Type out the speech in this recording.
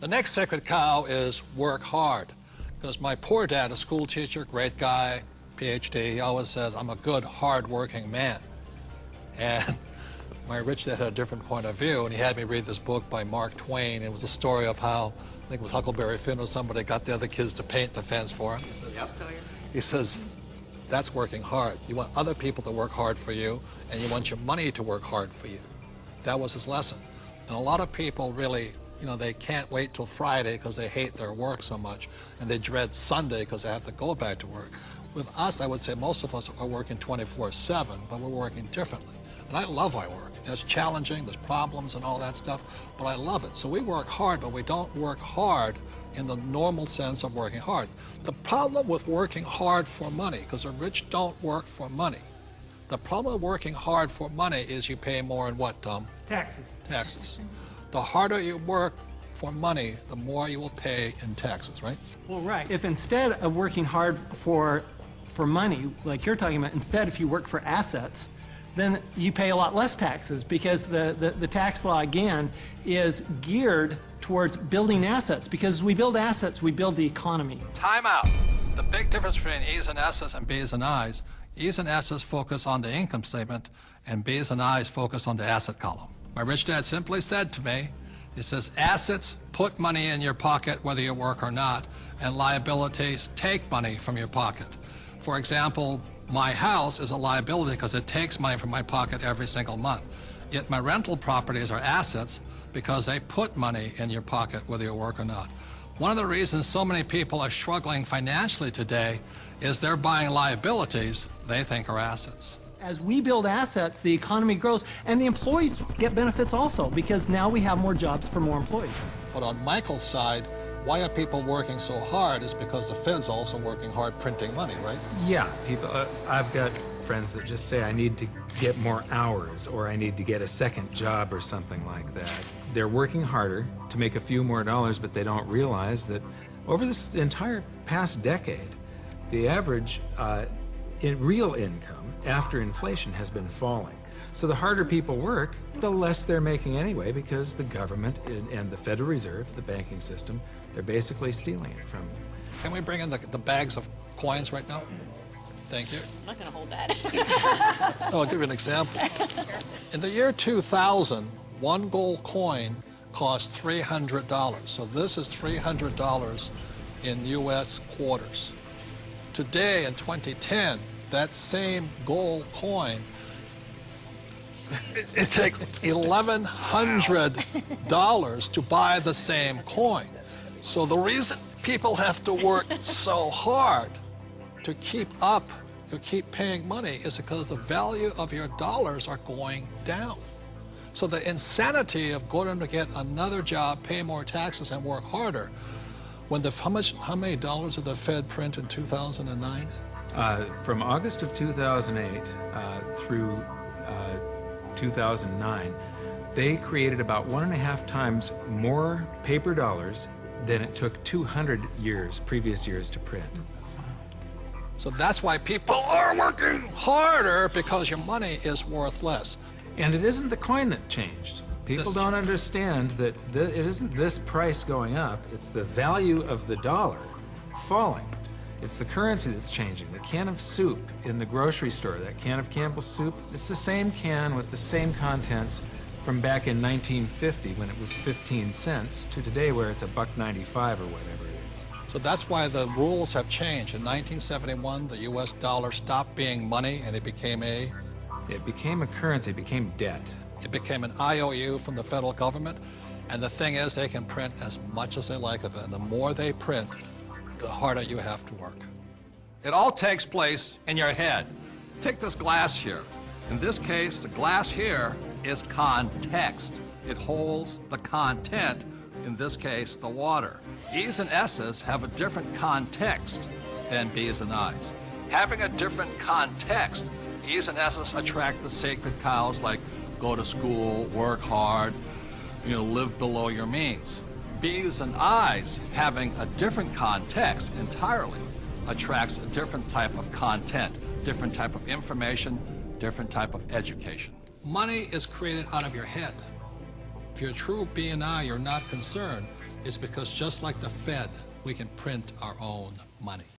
The next sacred cow is work hard. Because my poor dad, a school teacher, great guy, PhD, he always says, I'm a good, hard-working man. And my rich dad had a different point of view, and he had me read this book by Mark Twain. It was a story of how, I think it was Huckleberry Finn or somebody, got the other kids to paint the fence for him. He says, that's working hard. You want other people to work hard for you, and you want your money to work hard for you. That was his lesson. And a lot of people really, they can't wait till Friday because they hate their work so much, and they dread Sunday because they have to go back to work. With us, I would say most of us are working 24/7, but we're working differently. And I love our work. And it's challenging, there's problems and all that stuff, but I love it. So we work hard, but we don't work hard in the normal sense of working hard. The problem with working hard for money, because the rich don't work for money, the problem with working hard for money is you pay more in what, Tom? Taxes. Taxes. The harder you work for money, the more you will pay in taxes, right? Well, right. If instead of working hard for money, like you're talking about, instead if you work for assets, then you pay a lot less taxes because the tax law, again, is geared towards building assets. Because as we build assets, we build the economy. Time out. The big difference between E's and S's and B's and I's, E's and S's focus on the income statement, and B's and I's focus on the asset column. My rich dad simply said to me, he says, assets put money in your pocket whether you work or not, and liabilities take money from your pocket. For example, my house is a liability because it takes money from my pocket every single month. Yet my rental properties are assets because they put money in your pocket whether you work or not. One of the reasons so many people are struggling financially today is they're buying liabilities they think are assets. As we build assets, the economy grows, and the employees get benefits also, because now we have more jobs for more employees. But on Michael's side, why are people working so hard is because the Fed's also working hard printing money, right? Yeah, people. I've got friends that just say, I need to get more hours, or I need to get a second job or something like that. They're working harder to make a few more dollars, but they don't realize that over this entire past decade, the average in real income after inflation has been falling. So the harder people work, the less they're making anyway, because the government and the Federal Reserve, the banking system, they're basically stealing it from them. Can we bring in the bags of coins right now? Thank you. I'm not going to hold that. I'll give you an example. In the year 2000, one gold coin cost $300. So this is $300 in U.S. quarters. Today, in 2010, that same gold coin, it takes $1,100 to buy the same coin. So the reason people have to work so hard to keep up, to keep paying money, is because the value of your dollars are going down. So the insanity of going to get another job, pay more taxes, and work harder, when how many dollars did the Fed print in 2009? From August of 2008 through 2009, they created about 1.5 times more paper dollars than it took 200 previous years to print. So that's why people are working harder, because your money is worth less. And it isn't the coin that changed. People don't understand that it isn't this price going up, it's the value of the dollar falling. It's the currency that's changing. The can of soup in the grocery store, that can of Campbell's soup, it's the same can with the same contents from back in 1950 when it was 15 cents to today where it's $1.95 or whatever it is. So that's why the rules have changed. In 1971, the U.S. dollar stopped being money and it became a currency, it became debt. It became an IOU from the federal government, and the thing is, they can print as much as they like of it, and the more they print, the harder you have to work. It all takes place in your head. Take this glass here. In this case, the glass here is context. It holds the content, in this case, the water. E's and S's have a different context than B's and I's. Having a different context, E's and S's attract the sacred cows like go to school, work hard, live below your means. B's and I's, having a different context entirely, attracts a different type of content, different type of information, different type of education. Money is created out of your head. If you're a true B and I, you're not concerned is because just like the Fed, we can print our own money.